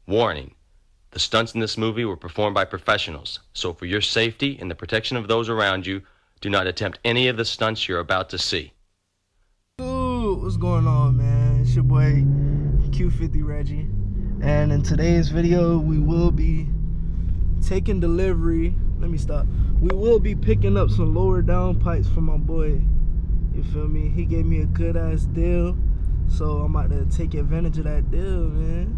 Warning: the stunts in this movie were performed by professionals, so for your safety and the protection of those around you, do not attempt any of the stunts you're about to see. Ooh, what's going on, man? It's your boy Q50 Reggie, and in today's video we will be taking delivery. We will be picking up some lower downpipes from my boy. You feel me? He gave me a good ass deal, so I'm about to take advantage of that deal, man.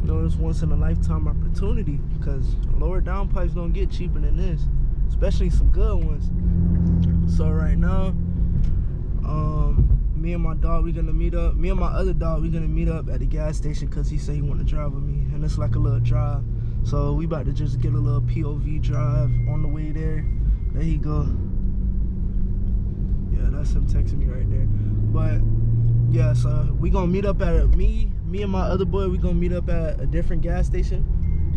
You know, it's once in a lifetime opportunity, because lower downpipes don't get cheaper than this, especially some good ones. So right now, me and my dog, we're gonna meet up. Me and my other dog, we're gonna meet up at the gas station because he said he want to drive with me, and it's like a little drive. So we about to just get a little POV drive on the way there. There he go. Yeah, that's him texting me right there. But yeah, so we gonna meet up at me and my other boy. We gonna meet up at a different gas station,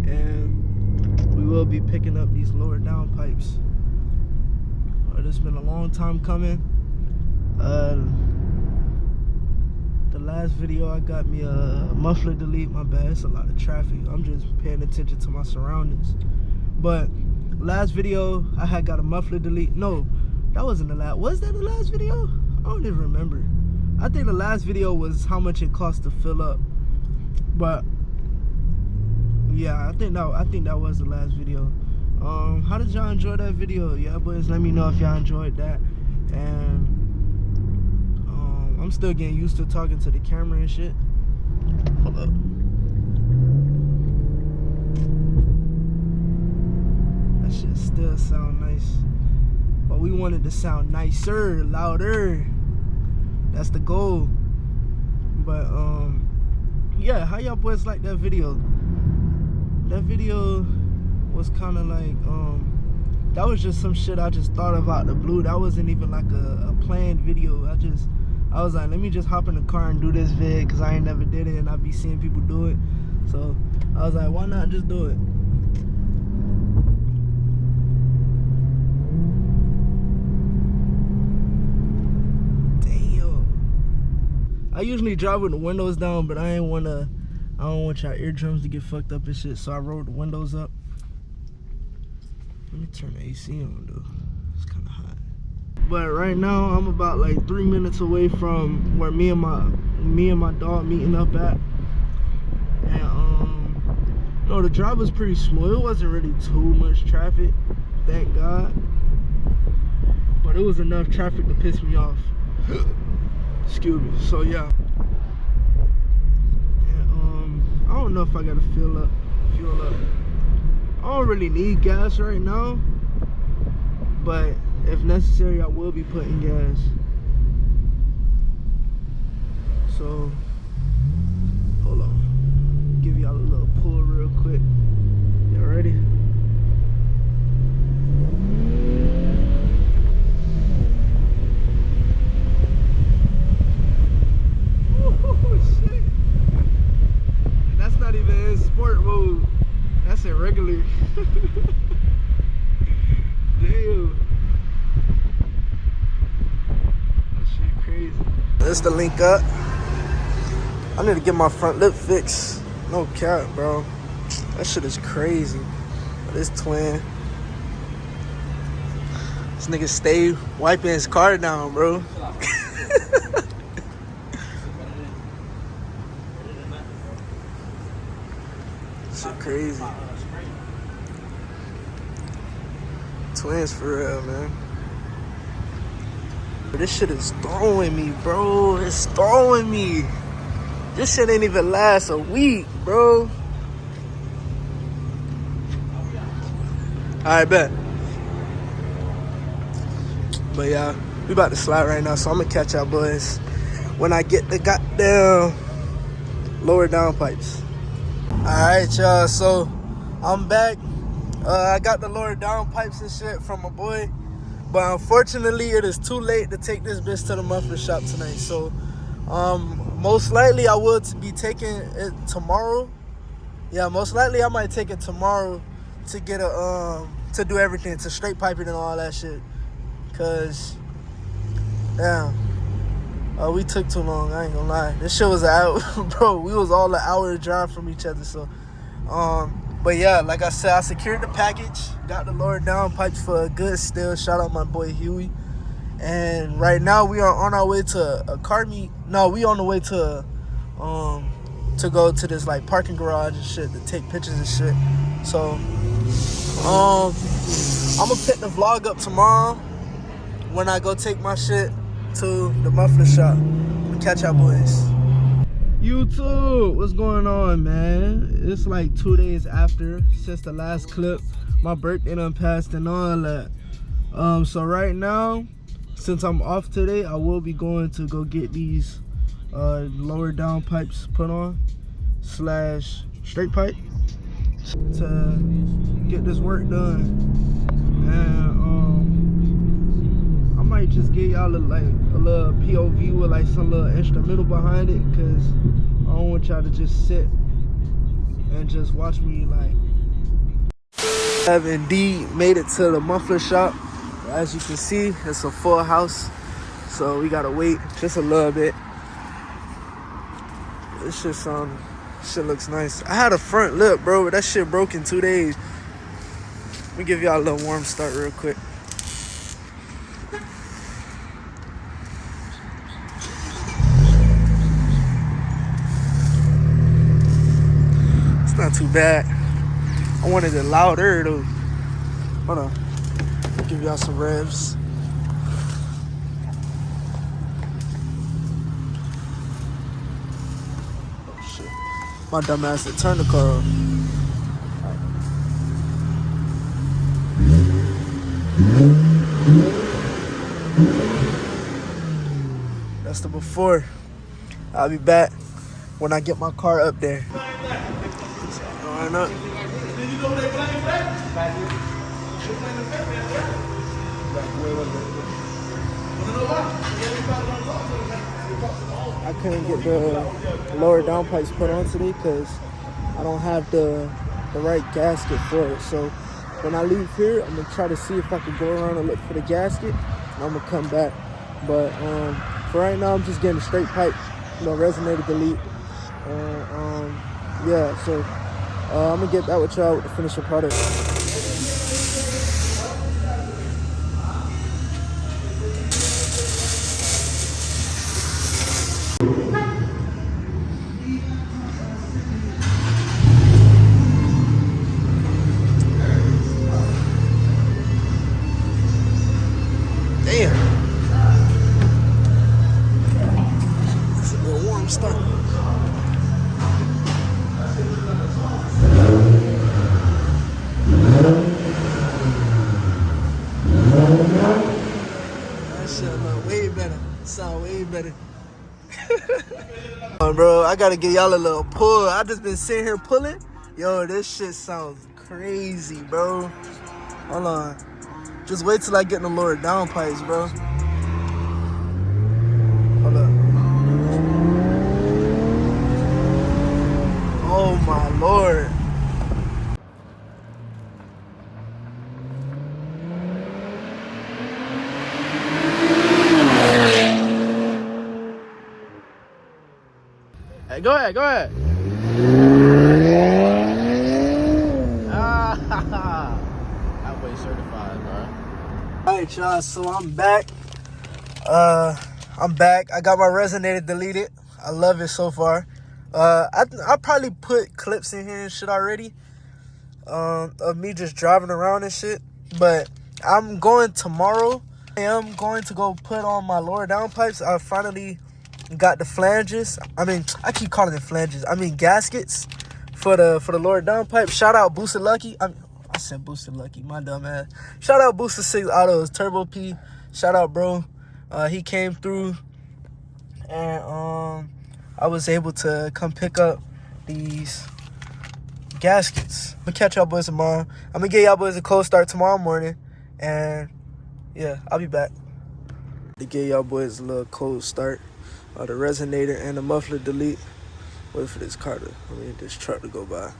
and we will be picking up these lower downpipes. It's been a long time coming. The last video I got me a muffler delete. My bad, it's a lot of traffic. I'm just paying attention to my surroundings. But last video I had got a muffler delete. No, that wasn't the last. Was that the last video? I don't even remember. I think the last video was how much it cost to fill up. But yeah, I think that was the last video. How did y'all enjoy that video? Yeah, boys, let me know if y'all enjoyed that. And I'm still getting used to talking to the camera and shit. Hold up. That shit still sound nice, but we wanted to sound nicer, louder. That's the goal. But yeah, how y'all boys like that video? That video was kind of like that was just some shit I just thought of out the blue. That wasn't even like a planned video. I was like, let me just hop in the car and do this vid, because I ain't never did it and I be seeing people do it. So I was like, why not just do it? Damn. I usually drive with the windows down, but I don't want y'all eardrums to get fucked up and shit, so I rolled the windows up. Let me turn the AC on though. It's kind of hot. But right now I'm about like 3 minutes away from where me and my dog meeting up at. And no, the drive was pretty smooth. It wasn't really too much traffic, thank God. But it was enough traffic to piss me off. Excuse me. So yeah. And I don't know if I gotta fuel up. I don't really need gas right now, but if necessary, I will be putting gas. So, hold on. Give y'all a little pull real quick. Y'all ready? Oh, shit. And that's not even in sport mode. That's in regular. Damn. That shit crazy. This the link up. I need to get my front lip fixed. No cap, bro. That shit is crazy. This twin. This nigga stay wiping his car down, bro. Shit crazy. Twins for real, man. This shit is throwing me, bro. It's throwing me. This shit ain't even last a week, bro. Alright, bet. But yeah, we about to slide right now, so I'm gonna catch y'all boys when I get the goddamn lower downpipes. Alright, y'all, so I'm back. I got the lower downpipes and shit from my boy, but unfortunately it is too late to take this bitch to the muffler shop tonight. So most likely I will be taking it tomorrow. Yeah, most likely I might take it tomorrow to get a to do everything, to straight pipe it and all that shit. Cause yeah, We took too long, I ain't gonna lie. This shit was out, bro. We was all an hour drive from each other, so. But yeah, like I said, I secured the package, got the lower Downpipes for a good steal. Shout out my boy Huey. And right now we are on our way to a car meet. No, we on the way to go to this like parking garage and shit to take pictures and shit. So I'm gonna pick the vlog up tomorrow when I go take my shit to the muffler shop. Catch y'all boys. YouTube, what's going on, man? It's like 2 days after since the last clip. My birthday done passed and all that. So right now, since I'm off today, I will be going to go get these lower Downpipes put on / straight pipe to get this work done. And I might just give y'all a little POV with like some little instrumental behind it, cause I don't want y'all to just sit and just watch me like. Have indeed made it to the muffler shop. As you can see, it's a full house, so we gotta wait just a little bit. This shit looks nice. I had a front lip, bro, but that shit broke in 2 days. Let me give y'all a little warm start real quick. It's not too bad. I wanted it louder though. Hold on. Give y'all some revs. Oh shit. My dumb ass had turned the car off. That's the before. I'll be back when I get my car up there. Going up. I couldn't get the lower Downpipes put on today because I don't have the right gasket for it. So when I leave here, I'm gonna try to see if I can go around and look for the gasket, and I'm gonna come back. But for right now, I'm just getting a straight pipe, resonator delete. Yeah, so I'm gonna get back with y'all with the finishing product. Sound way better. Bro, I gotta give y'all a little pull. I just been sitting here pulling. Yo, this shit sounds crazy, bro. Hold on. Just wait till I get in the lower Downpipes, bro. Hold up. Oh my lord. Hey, go ahead. Halfway certified, bro. Alright, y'all, so I'm back. I got my resonator deleted. I love it so far. I probably put clips in here and shit already. Of me just driving around and shit. But I'm going tomorrow. I am going to go put on my lower Downpipes. I finally got the flanges. I keep calling it flanges. Gaskets for the lower Downpipe. Shout out Boosted Lucky. I said Boosted Lucky, my dumb ass. Shout out Boosted 6 Autos, Turbo P. Shout out, bro. He came through, and I was able to come pick up these gaskets. I'm gonna catch y'all boys tomorrow. I'm gonna get y'all boys a cold start tomorrow morning, and yeah, I'll be back to get y'all boys a little cold start. The resonator and the muffler delete. Wait for this this truck to go by.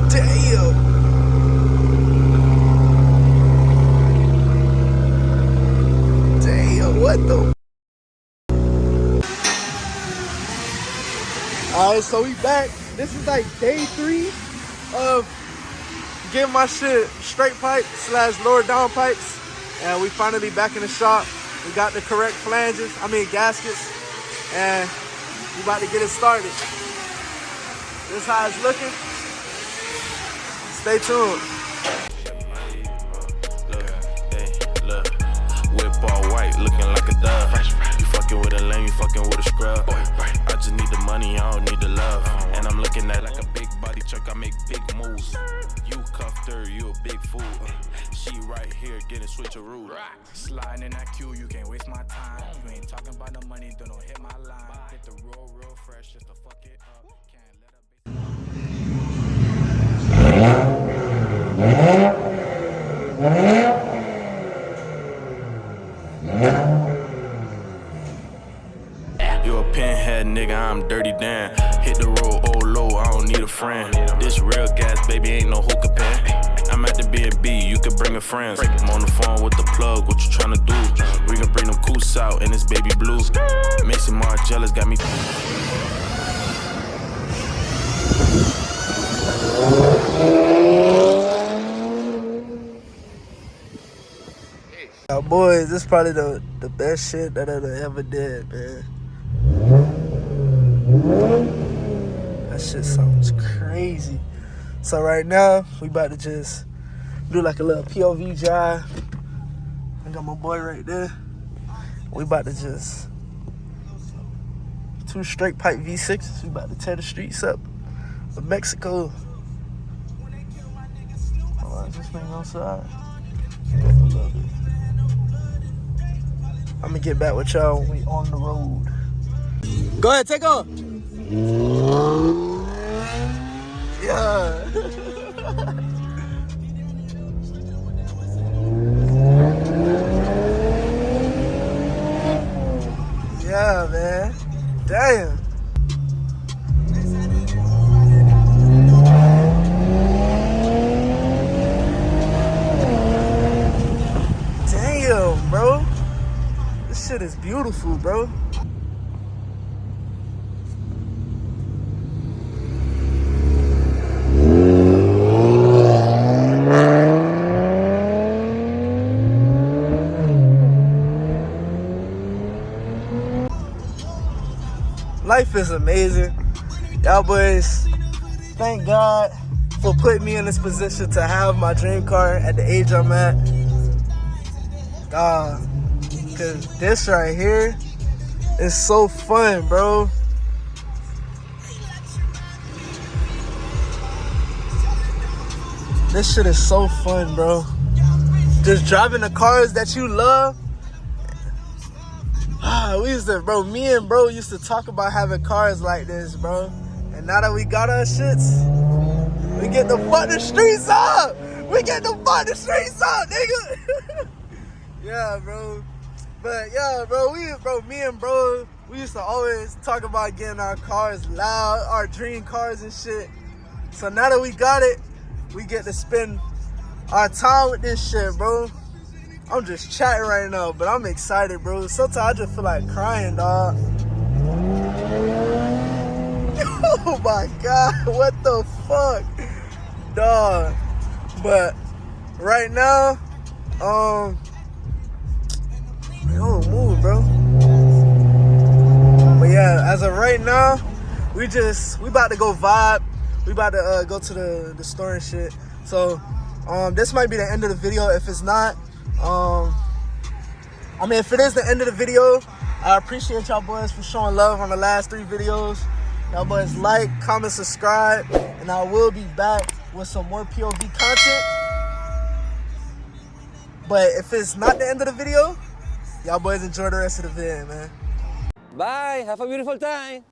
Damn! Alright, so we back. This is like day 3 of getting my shit straight pipe / lower downpipes. And we finally back in the shop. We got the correct gaskets. And we about to get it started. This is how it's looking. Stay tuned. Look, whip all white, looking like a dove. You fucking with a lame, you fucking with a scrub. I just need the money, I don't need the love. And I'm looking at like a big body truck, I make big moves. You cuffed her, you a big fool. She right here getting switcheroo. Sliding in that queue, you can't waste my time. You ain't talking about no money, don't hit my line. Hit the real fresh just to fuck it up. Can't let You a pinhead nigga, I'm dirty Dan. Hit the road, oh low, I don't need a friend. This real gas, baby, ain't no who compare. I'm at the B&B, you can bring a friend. I'm on the phone with the plug, what you tryna do? We can bring them coos out and it's baby blue. Macy Margiella's got me. Now, boys, this is probably the best shit that I ever did, man. That shit sounds crazy. So right now, we about to just do like a little POV drive. I got my boy right there. We about to just 2 straight pipe V6s. We about to tear the streets up of Mexico. Hold on, is this thing outside? I'm gonna get back with y'all when we on the road. Go ahead, take off. Yeah. Yeah, man. Damn. Damn, bro. This shit is beautiful, bro. Life is amazing. Y'all boys, thank God for putting me in this position to have my dream car at the age I'm at. Cause this right here is so fun, bro. This shit is so fun, bro. Just driving the cars that you love. Me and bro used to talk about having cars like this, bro. And now that we got our shits, we get to fuck the streets up. We get to fuck the streets up, nigga. Yeah, bro. But yeah, bro, me and bro, we used to always talk about getting our cars loud, our dream cars and shit. So now that we got it, we get to spend our time with this shit, bro. I'm just chatting right now, but I'm excited, bro. Sometimes I just feel like crying, dog. Oh my God, what the fuck, dog. But right now, don't move, bro. But yeah, as of right now, we about to go vibe. We about to go to the store and shit. So this might be the end of the video. If it's not, if it is the end of the video, I appreciate y'all boys for showing love on the last 3 videos. Y'all boys like, comment, subscribe, and I will be back with some more POV content. But if it's not the end of the video, y'all boys enjoy the rest of the video, man. Bye. Have a beautiful time.